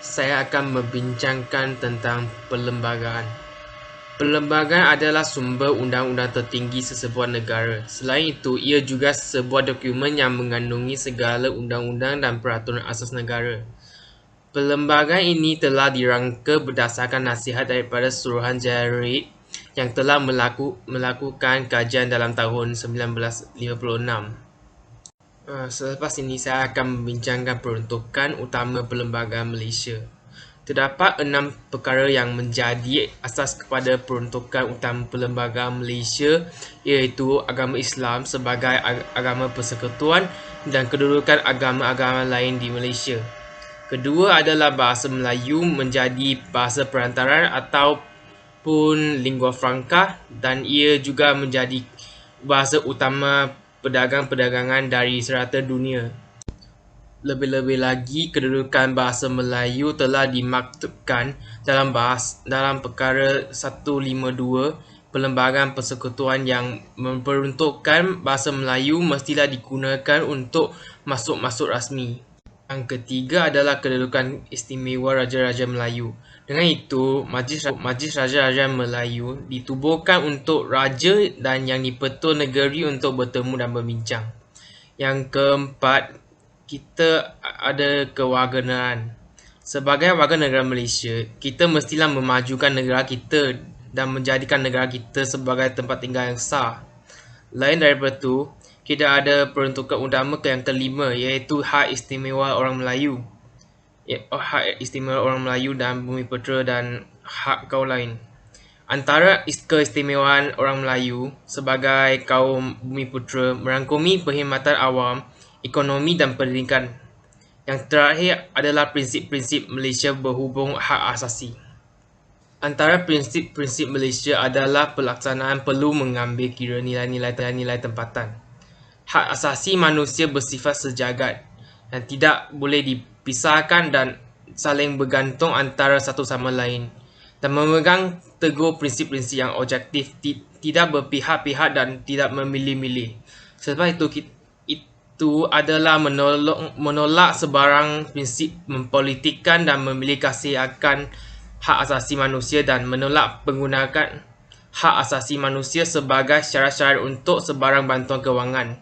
Saya akan membincangkan tentang perlembagaan. Perlembagaan adalah sumber undang-undang tertinggi sesebuah negara. Selain itu, ia juga sebuah dokumen yang mengandungi segala undang-undang dan peraturan asas negara. Perlembagaan ini telah dirangka berdasarkan nasihat daripada Suruhanjaya Reid yang telah melakukan kajian dalam tahun 1956. Selepas ini, saya akan membincangkan peruntukan utama Perlembagaan Malaysia. Terdapat 6 perkara yang menjadi asas kepada peruntukan utama Perlembagaan Malaysia, iaitu agama Islam sebagai agama persekutuan dan kedudukan agama-agama lain di Malaysia. Kedua adalah bahasa Melayu menjadi bahasa perantaraan ataupun lingua franca, dan ia juga menjadi bahasa utama perdagangan dari serata dunia. Lebih-lebih lagi, kedudukan bahasa Melayu telah dimaktubkan dalam Perkara 152 Perlembagaan Persekutuan yang memperuntukkan bahasa Melayu mestilah digunakan untuk masuk-masuk rasmi. Yang ketiga adalah kedudukan istimewa Raja-Raja Melayu. Dengan itu, Majlis Raja-Raja Melayu ditubuhkan untuk Raja dan Yang di-Pertua Negeri untuk bertemu dan berbincang. Yang keempat, kita ada kewarganegaraan. Sebagai warga negara Malaysia, kita mestilah memajukan negara kita dan menjadikan negara kita sebagai tempat tinggal yang sah. Lain daripada itu, kita ada peruntukan utama yang kelima, iaitu Hak Istimewa Orang Melayu. Hak Istimewa Orang Melayu dan Bumiputera dan hak kaum lain. Antara keistimewaan orang Melayu sebagai kaum Bumiputera merangkumi perkhidmatan awam, ekonomi dan pendidikan. Yang terakhir adalah prinsip-prinsip Malaysia berhubung hak asasi. Antara prinsip-prinsip Malaysia adalah pelaksanaan perlu mengambil kira nilai-nilai tempatan. Hak asasi manusia bersifat sejagat dan tidak boleh dipisahkan dan saling bergantung antara satu sama lain, dan memegang teguh prinsip-prinsip yang objektif, tidak berpihak-pihak dan tidak memilih-milih. Sebab itu adalah menolak sebarang prinsip mempolitikkan dan memilih kasih akan hak asasi manusia dan menolak penggunaan hak asasi manusia sebagai syarat-syarat untuk sebarang bantuan kewangan,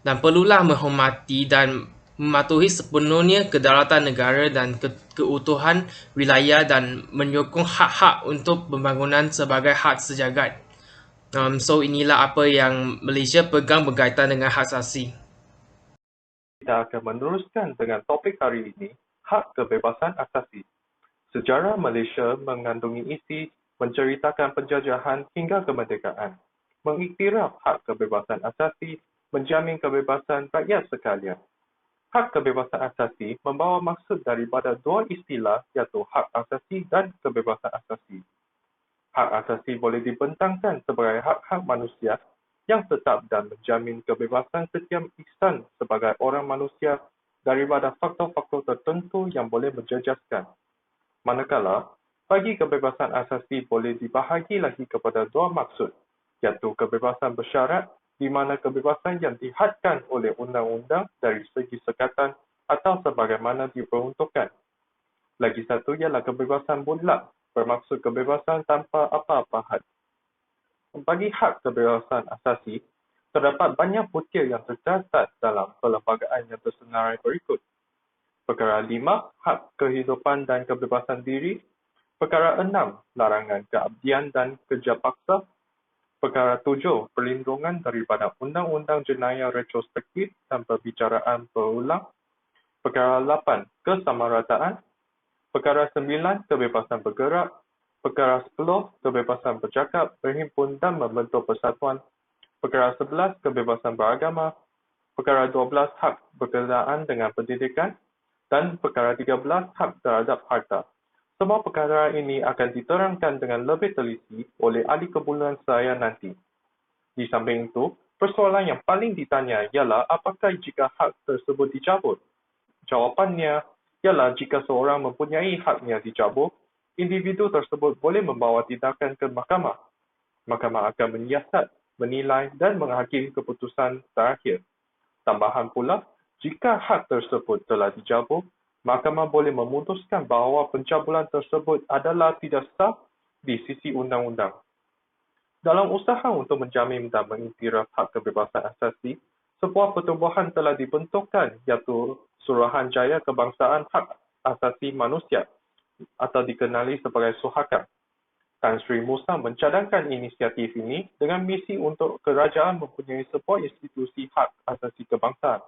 dan perlulah menghormati dan mematuhi sepenuhnya kedaulatan negara dan keutuhan wilayah dan menyokong hak-hak untuk pembangunan sebagai hak sejagat. So inilah apa yang Malaysia pegang berkaitan dengan hak asasi. Kita akan meneruskan dengan topik hari ini, hak kebebasan asasi. Sejarah Malaysia mengandungi isi menceritakan penjajahan hingga kemerdekaan, mengiktiraf hak kebebasan asasi, menjamin kebebasan rakyat sekalian. Hak kebebasan asasi membawa maksud daripada dua istilah, iaitu hak asasi dan kebebasan asasi. Hak asasi boleh dibentangkan sebagai hak-hak manusia yang tetap dan menjamin kebebasan setiap insan sebagai orang manusia daripada faktor-faktor tertentu yang boleh menjejaskan. Manakala, bagi kebebasan asasi boleh dibahagi lagi kepada dua maksud, iaitu kebebasan bersyarat di mana kebebasan yang dihadkan oleh undang-undang dari segi sekatan atau sebagaimana diperuntukkan. Lagi satu ialah kebebasan mutlak, bermaksud kebebasan tanpa apa-apa had. Bagi hak kebebasan asasi, terdapat banyak butir yang tercatat dalam perlembagaan yang tersenarai berikut. Perkara 5, hak kehidupan dan kebebasan diri. Perkara 6, larangan keabdian dan kerja paksa. Perkara 7, perlindungan daripada undang-undang jenayah retrospektif dan perbicaraan berulang. Perkara 8, kesamarataan. Perkara 9, kebebasan bergerak. Perkara 10, kebebasan bercakap, berhimpun dan membentuk persatuan. Perkara 11, kebebasan beragama. Perkara 12, hak berkenaan dengan pendidikan. Dan perkara 13, hak terhadap harta. Semua perkara ini akan diterangkan dengan lebih teliti oleh ahli kumpulan saya nanti. Di samping itu, persoalan yang paling ditanya ialah apakah jika hak tersebut dicabut? Jawapannya ialah jika seorang mempunyai haknya dicabut, individu tersebut boleh membawa tindakan ke mahkamah. Mahkamah akan menyiasat, menilai dan menghakimi keputusan terakhir. Tambahan pula, jika hak tersebut telah dicabut, Mahkamah boleh memutuskan bahawa pencabulan tersebut adalah tidak sah di sisi undang-undang. Dalam usaha untuk menjamin dan mengiktiraf hak kebebasan asasi, sebuah pertubuhan telah dibentukkan iaitu Suruhanjaya Kebangsaan Hak Asasi Manusia atau dikenali sebagai Suhakam. Tan Sri Musa mencadangkan inisiatif ini dengan misi untuk kerajaan mempunyai sebuah institusi hak asasi kebangsaan.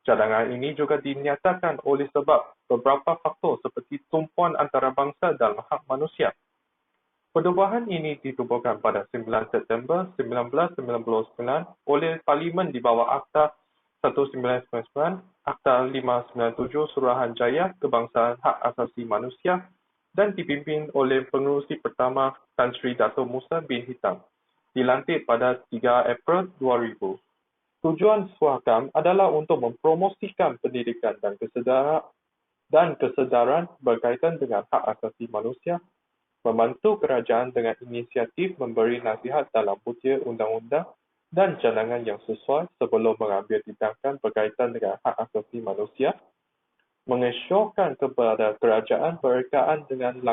Cadangan ini juga dinyatakan oleh sebab beberapa faktor seperti tumpuan antarabangsa dalam hak manusia. Pertubuhan ini ditubuhkan pada 9 September 1999 oleh Parlimen di bawah Akta 1999, Akta 597 Suruhanjaya Kebangsaan Hak Asasi Manusia dan dipimpin oleh Pengerusi Pertama Tan Sri Dato' Musa bin Hitam, dilantik pada 3 April 2000. Tujuan Suhakam adalah untuk mempromosikan pendidikan dan kesedaran berkaitan dengan hak asasi manusia, membantu kerajaan dengan inisiatif memberi nasihat dalam punca undang-undang dan cadangan yang sesuai sebelum mengambil tindakan berkaitan dengan hak asasi manusia, mengesyorkan kepada kerajaan berkaitan dengan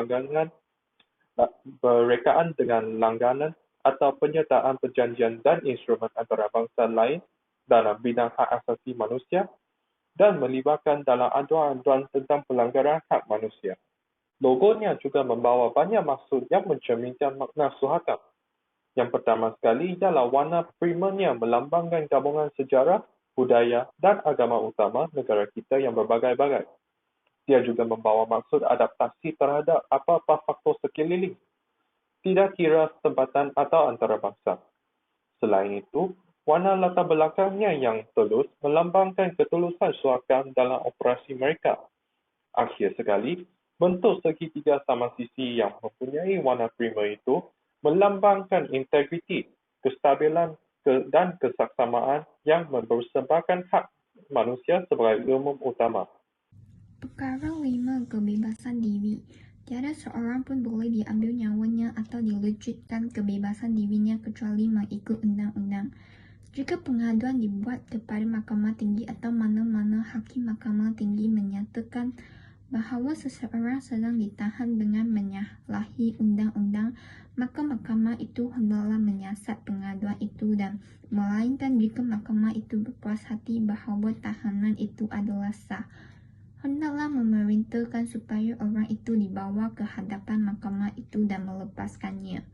langganan atau penyertaan perjanjian dan instrumen antarabangsa lain dalam bidang hak asasi manusia dan melibatkan dalam aduan-aduan tentang pelanggaran hak manusia. Logonya juga membawa banyak maksud yang mencerminkan makna Suhakam. Yang pertama sekali ialah warna primernya melambangkan gabungan sejarah, budaya dan agama utama negara kita yang berbagai-bagai. Dia juga membawa maksud adaptasi terhadap apa-apa faktor sekeliling, tidak kira tempatan atau antarabangsa. Selain itu, warna latar belakangnya yang telus melambangkan ketulusan Suhakam dalam operasi mereka. Akhir sekali, bentuk segitiga sama sisi yang mempunyai warna primer itu melambangkan integriti, kestabilan dan kesaksamaan yang mempersembahkan hak manusia sebagai ilmu utama. Perkara 5. Kebebasan diri. Tiada seorang pun boleh diambil nyawanya atau dilejutkan kebebasan dirinya kecuali mengikut undang-undang. Jika pengaduan dibuat kepada Mahkamah Tinggi atau mana-mana hakim Mahkamah Tinggi menyatakan bahawa seseorang sedang ditahan dengan menyalahi undang-undang, maka mahkamah itu hendaklah menyiasat pengaduan itu dan melainkan jika mahkamah itu berpuas hati bahawa tahanan itu adalah sah, hendaklah memerintahkan supaya orang itu dibawa ke hadapan mahkamah itu dan melepaskannya.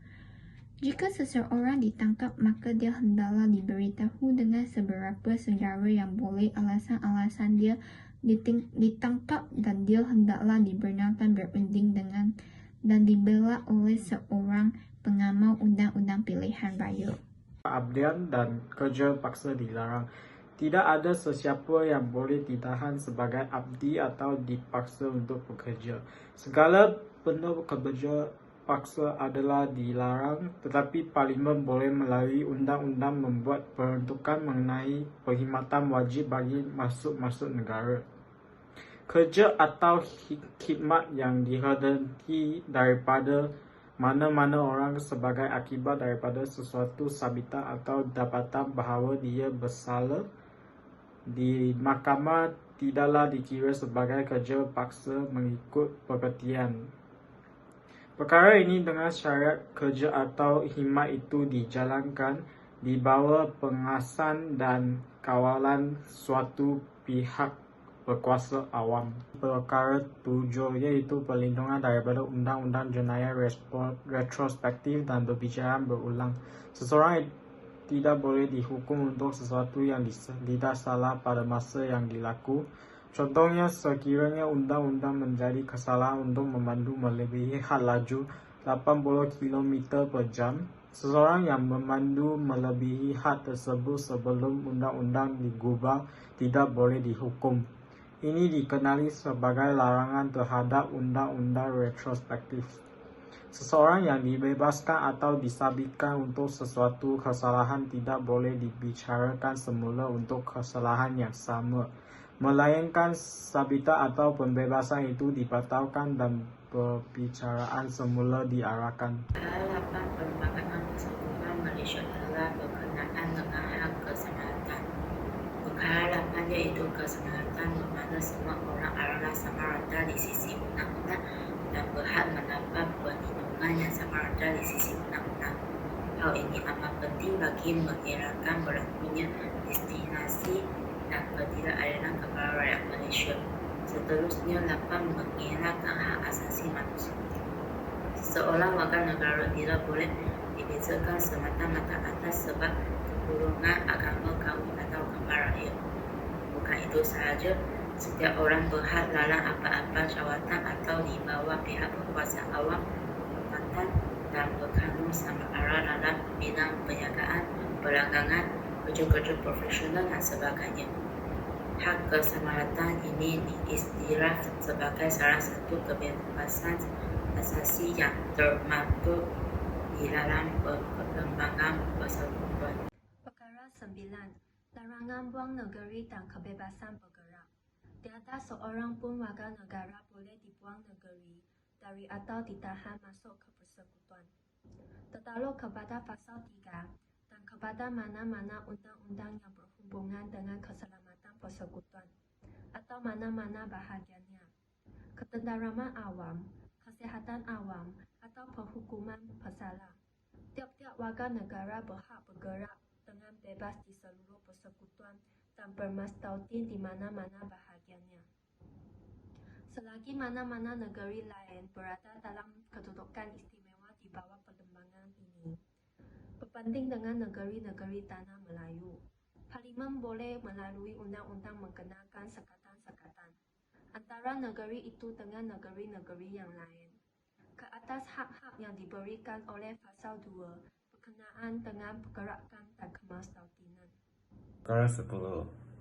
Jika seseorang ditangkap, maka dia hendaklah diberitahu dengan seberapa segera yang boleh alasan-alasan dia ditangkap dan dia hendaklah dibenarkan berunding dengan dan dibela oleh seorang pengamal undang-undang pilihan raya. Abdian dan kerja paksa dilarang. Tidak ada sesiapa yang boleh ditahan sebagai abdi atau dipaksa untuk bekerja. Segala bentuk kerja paksa adalah dilarang, tetapi Parlimen boleh melalui undang-undang membuat peruntukan mengenai perkhidmatan wajib bagi masuk-masuk negara. Kerja atau khidmat yang dihentikan daripada mana-mana orang sebagai akibat daripada sesuatu sabitan atau dapatan bahawa dia bersalah di mahkamah tidaklah dikira sebagai kerja paksa mengikut pengertian. Perkara ini dengan syarat kerja atau khidmat itu dijalankan di bawah pengawasan dan kawalan suatu pihak berkuasa awam. Perkara 7 iaitu perlindungan daripada undang-undang jenayah retrospektif dan berbicara berulang. Seseorang tidak boleh dihukum untuk sesuatu yang tidak salah pada masa yang dilaku. Contohnya, sekiranya undang-undang menjadi kesalahan untuk memandu melebihi had laju 80 km per jam, seseorang yang memandu melebihi had tersebut sebelum undang-undang digubah tidak boleh dihukum. Ini dikenali sebagai larangan terhadap undang-undang retrospektif. Seseorang yang dibebaskan atau disabitkan untuk sesuatu kesalahan tidak boleh dibicarakan semula untuk kesalahan yang sama, melainkan sabitan atau pembebasan itu dibatalkan dan perbicaraan semula diarahkan. Perkara 8. Perlembagaan Persekutuan Malaysia telah berkenaan dengan hak keselamatan. Perkara 8 iaitu keselamatan bermakna semua orang adalah sama sama rata di sisi undang-undang dan berhak mendapat perlindungan yang sama rata di sisi undang-undang. Hal ini amat penting bagi mengelakkan berlakunya diskriminasi dan ketidakadilan kepada rakyat Malaysia. Seterusnya dapat mengelakkan hak asasi manusia. Seorang warga negara tidak boleh dibezakan semata-mata atas sebab keturunan, agama, kaum atau kemarahan. Bukan itu sahaja, setiap orang berhak dalam apa-apa jawatan atau di bawah pihak berkuasa awam, tempatan dan berkandung sama arah dalam bidang perniagaan, perdagangan, kerja-kerja profesional dan sebagainya. Hak keselamatan ini diistilah sebagai salah satu kebebasan asasi yang termaktub di dalam perkembangan persekutuan. Perkara 9. Larangan buang negeri dan kebebasan bergerak. Tiada seorang pun warga negara boleh dibuang negeri dari atau ditahan masuk ke persekutuan. Tertakluk kepada pasal 3 dan kepada mana-mana undang-undang yang berhubungan dengan keselamatan persekutuan atau mana-mana bahagiannya, ketenteraman awam, kesihatan awam atau penghukuman pesalah. Tiap-tiap warga negara berhak bergerak dengan bebas di seluruh persekutuan dan bermastautin di mana-mana bahagiannya. Selagi mana-mana negeri lain berada dalam kedudukan istimewa di bawah perlembagaan ini, berbanding dengan negeri-negeri tanah Melayu, Parlimen boleh melalui undang-undang mengenakan sekatan-sekatan antara negeri itu dengan negeri-negeri yang lain ke atas hak-hak yang diberikan oleh Pasal 2 berkenaan dengan pergerakan dan kemastautinan. Perkara 10.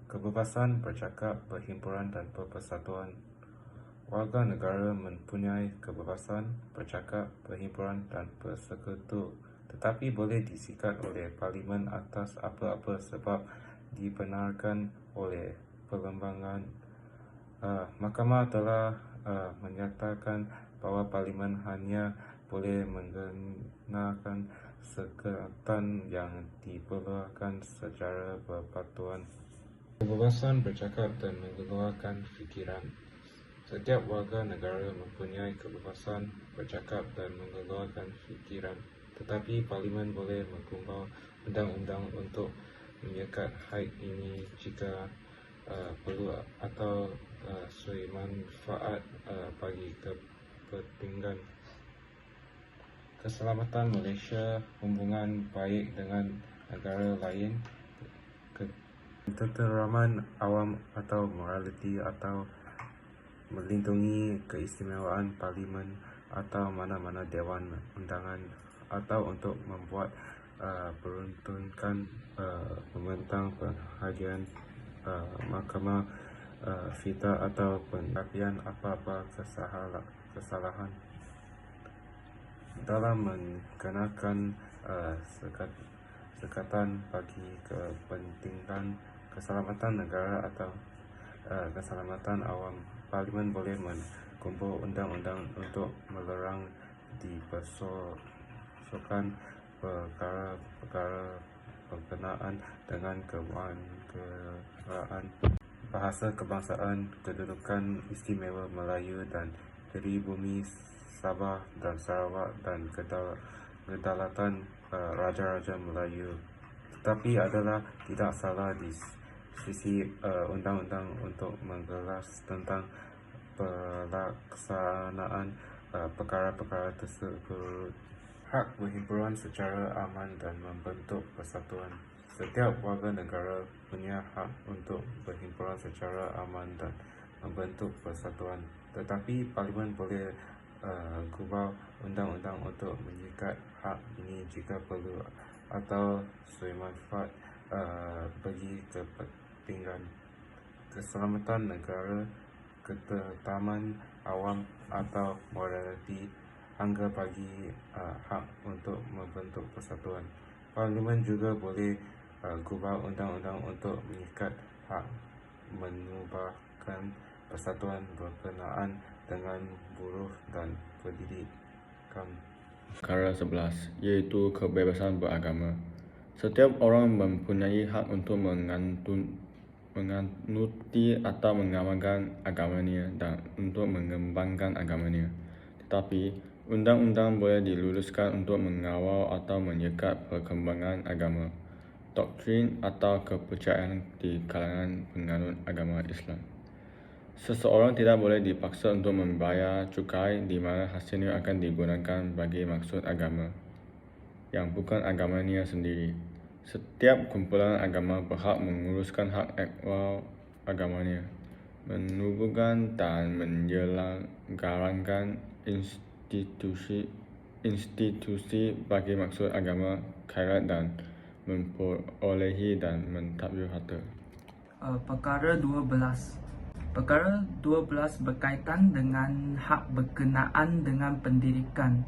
Kebebasan bercakap, berhimpunan dan berpersatuan. Warga negara mempunyai kebebasan bercakap, berhimpunan dan bersekutu, tetapi boleh disikat oleh Parlimen atas apa-apa sebab dibenarkan oleh perlembagaan. Mahkamah telah menyatakan bahawa Parlimen hanya boleh menggunakan sekatan yang diperlukan secara berpatuan. Kebebasan bercakap dan mengeluarkan fikiran. Setiap warga negara mempunyai kebebasan bercakap dan mengeluarkan fikiran, tetapi Parlimen boleh mengubah undang-undang untuk menyekat hak ini jika perlu atau sui manfaat bagi kepentingan keselamatan Malaysia, hubungan baik dengan negara lain, ketenteraman awam atau moraliti, atau melindungi keistimewaan Parlimen atau mana-mana Dewan Undangan, atau untuk membuat peruntukan membentang penghagian mahkamah fita atau pendapian apa-apa kesalahan dalam mengenakan sekatan bagi kepentingan keselamatan negara atau keselamatan awam. Parlimen boleh mengumpul undang-undang untuk melarang dipersoalkan perkara-perkara berkenaan dengan kewarganegaraan, bahasa kebangsaan, kedudukan istimewa Melayu dan pribumi Sabah dan Sarawak dan kedaulatan Raja-Raja Melayu. Tetapi adalah tidak salah di sisi undang-undang untuk mengelas tentang pelaksanaan perkara-perkara tersebut. Hak berhimpunan secara aman dan membentuk persatuan. Setiap warga negara punya hak untuk berhimpunan secara aman dan membentuk persatuan, tetapi Parlimen boleh gubal undang-undang untuk menyikat hak ini jika perlu atau sui manfaat bagi kepentingan keselamatan negara, ketetaman awam atau moraliti, hingga bagi hak untuk membentuk persatuan. Parlimen juga boleh gubal undang-undang untuk mengikat hak menubahkan persatuan berkenaan dengan buruh dan pendidikan. Perkara 11, iaitu kebebasan beragama. Setiap orang mempunyai hak untuk menganuti atau mengamalkan agamanya dan untuk mengembangkan agamanya. Tetapi, undang-undang boleh diluluskan untuk mengawal atau menyekat perkembangan agama, doktrin atau kepercayaan di kalangan penganut agama Islam. Seseorang tidak boleh dipaksa untuk membayar cukai di mana hasilnya akan digunakan bagi maksud agama yang bukan agamanya sendiri. Setiap kumpulan agama berhak menguruskan hak ehwal agamanya, menubuhkan dan menyelenggarakan institusi bagi maksud agama, khairat dan memperolehi dan mentadbir harta. Perkara 12. Perkara 12 berkaitan dengan hak berkenaan dengan pendidikan.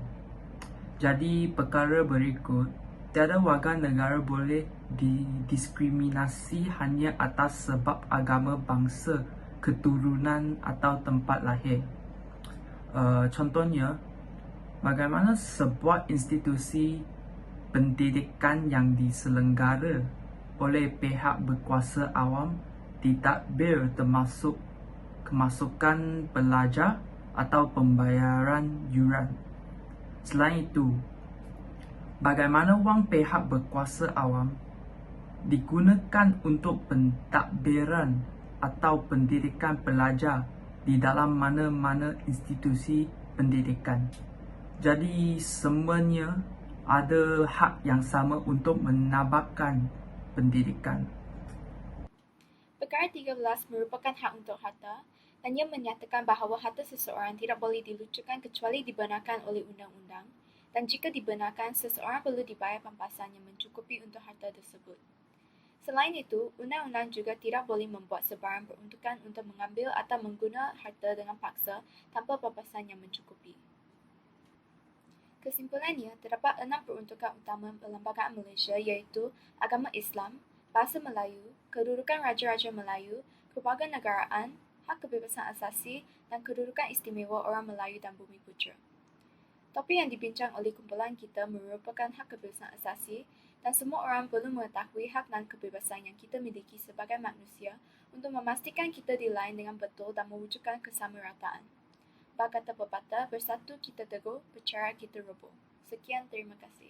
Jadi perkara berikut, tiada warga negara boleh didiskriminasi hanya atas sebab agama, bangsa, keturunan atau tempat lahir. Contohnya, bagaimana sebuah institusi pendidikan yang diselenggara oleh pihak berkuasa awam ditadbir termasuk kemasukan pelajar atau pembayaran yuran. Selain itu, bagaimana wang pihak berkuasa awam digunakan untuk pentadbiran atau pendidikan pelajar di dalam mana-mana institusi pendidikan. Jadi semuanya ada hak yang sama untuk menabarkan pendidikan. Perkara 13 merupakan hak untuk harta dan ia menyatakan bahawa harta seseorang tidak boleh dilucukan kecuali dibenarkan oleh undang-undang, dan jika dibenarkan, seseorang perlu dibayar pampasan yang mencukupi untuk harta tersebut. Selain itu, undang-undang juga tidak boleh membuat sebarang peruntukan untuk mengambil atau mengguna harta dengan paksa tanpa pampasan yang mencukupi. Kesimpulannya, terdapat 6 peruntukan utama Perlembagaan Malaysia iaitu agama Islam, bahasa Melayu, kedudukan Raja-Raja Melayu, kewarganegaraan, hak kebebasan asasi dan kedudukan istimewa orang Melayu dan Bumiputera. Topik yang dibincang oleh kumpulan kita merupakan hak kebebasan asasi dan semua orang perlu mengetahui hak dan kebebasan yang kita miliki sebagai manusia untuk memastikan kita dilayan dengan betul dan mewujudkan kesamarataan. Berkata pepatah, bersatu kita teguh, bercerai kita roboh. Sekian, terima kasih.